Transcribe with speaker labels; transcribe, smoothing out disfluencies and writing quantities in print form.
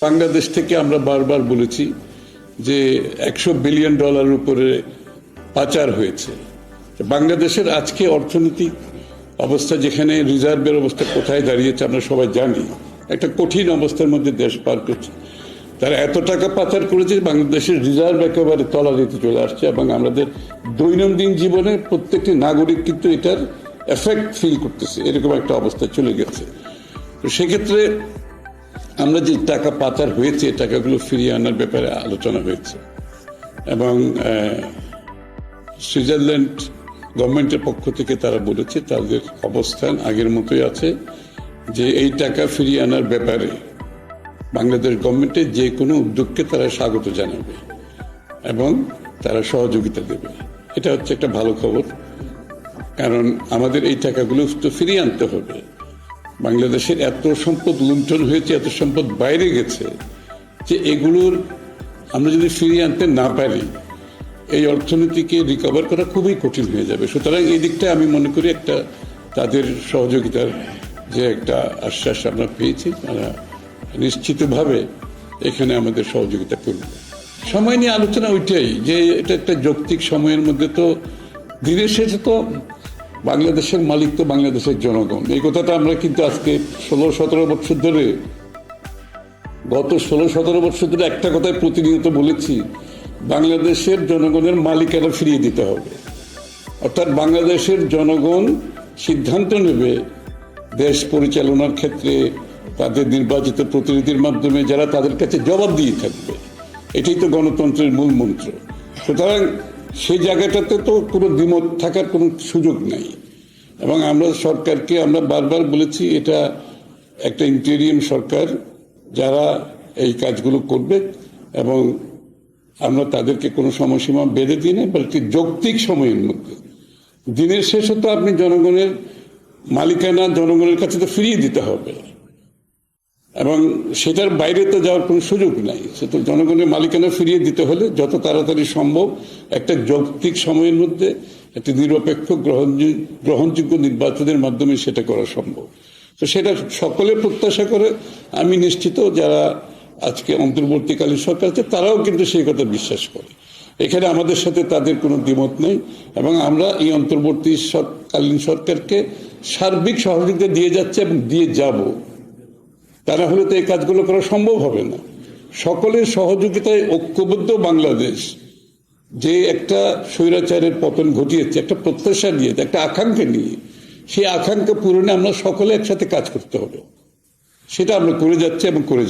Speaker 1: বাংলাদেশ থেকে আমরা বারবার বলেছি যে $100 বিলিয়ন উপরে পাচার হয়েছে। বাংলাদেশের আজকে অর্থনৈতিক অবস্থা, যেখানে রিজার্ভের অবস্থা কোথায় দাঁড়িয়েছে আমরা সবাই জানি, একটা কঠিন অবস্থার মধ্যে দেশ পার করছে। তারা এত টাকা পাচার করেছে, বাংলাদেশের রিজার্ভ একেবারে তলানিতে চলে আসছে এবং আমাদের দৈনন্দিন জীবনে প্রত্যেকটি নাগরিক কিন্তু এটার এফেক্ট ফিল করতেছে, এরকম একটা অবস্থা চলে গেছে। তো সেক্ষেত্রে আমরা যে টাকা পাচার হয়েছে, টাকাগুলো ফিরিয়ে আনার ব্যাপারে আলোচনা হয়েছে এবং সুইজারল্যান্ড গভর্নমেন্টের পক্ষ থেকে তারা বলেছে তাদের অবস্থান আগের মতোই আছে, যে এই টাকা ফিরিয়ে আনার ব্যাপারে বাংলাদেশ গভর্নমেন্টের যে কোনো উদ্যোগকে তারা স্বাগত জানাবে এবং তারা সহযোগিতা দেবে। এটা হচ্ছে একটা ভালো খবর, কারণ আমাদের এই টাকাগুলো তো ফিরিয়ে আনতে হবে। বাংলাদেশের এত সম্পদ লুণ্ঠন হয়েছে, এত সম্পদ বাইরে গেছে, যে এগুলোর আমরা যদি ফিরিয়ে আনতে না পারি এই অর্থনীতিকে রিকভার করা খুবই কঠিন হয়ে যাবে। সুতরাং এই দিকটা আমি মনে করি একটা তাদের সহযোগিতার যে একটা আশ্বাস আমরা পেয়েছি, তারা নিশ্চিতভাবে এখানে আমাদের সহযোগিতা করবে। সময় নিয়ে আলোচনা ওইটাই, যে এটা একটা যৌক্তিক সময়ের মধ্যে, তো দিনের শেষে তো বাংলাদেশের মালিক তো বাংলাদেশের জনগণ। এই কথাটা আমরা কিন্তু আজকে 16-17 বছর ধরে, গত 16-17 বছর ধরে একটা কথায় প্রতিনিয়ত বলেছি, বাংলাদেশের জনগণের মালিকানা ফিরিয়ে দিতে হবে। অর্থাৎ বাংলাদেশের জনগণ সিদ্ধান্ত নেবে দেশ পরিচালনার ক্ষেত্রে তাদের নির্বাচিত প্রতিনিধির মাধ্যমে, যারা তাদের কাছে জবাব দিয়ে থাকবে। এটাই তো গণতন্ত্রের মূল মন্ত্র। সুতরাং সেই জায়গাটাতে তো কোনো দ্বিমত থাকার কোনো সুযোগ নেই। এবং আমরা সরকারকে আমরা বারবার বলেছি, এটা একটা ইন্টেরিয়াম সরকার, যারা এই কাজগুলো করবে এবং আমরা তাদেরকে কোনো সময়সীমা বেঁধে দিই না, বলকি যৌক্তিক সময়ের মধ্যে। দিনের শেষে তো আপনি জনগণের মালিকানা জনগণের কাছে তো ফিরিয়ে দিতে হবে এবং সেটার বাইরে তো যাওয়ার কোনো সুযোগ নাই। সে তো জনগণের মালিকানা ফিরিয়ে দিতে হলে যত তাড়াতাড়ি সম্ভব একটা যৌক্তিক সময়ের মধ্যে একটি নিরপেক্ষ গ্রহণযোগ্য নির্বাচনের মাধ্যমে সেটা করা সম্ভব। তো সেটা সকলে প্রত্যাশা করে। আমি নিশ্চিত যারা আজকে অন্তর্বর্তীকালীন সরকার আছে তারাও কিন্তু সেই কথা বিশ্বাস করে। এখানে আমাদের সাথে তাদের কোনো দ্বিমত নেই এবং আমরা এই অন্তর্বর্তীকালীন সরকারকে সার্বিক সহযোগিতা দিয়ে যাচ্ছে এবং দিয়ে যাব। তা না হলে তো এই কাজগুলো করা সম্ভব হবে না। সকলের সহযোগিতায় ঐক্যবদ্ধ বাংলাদেশ যে একটা স্বৈরাচারের পতন ঘটিয়েছে, একটা প্রত্যাশা নিয়ে, একটা আকাঙ্ক্ষা নিয়ে, সেই আকাঙ্ক্ষা পূরণে আমরা সকলে একসাথে কাজ করতে হবে। সেটা আমরা করে যাচ্ছি এবং করে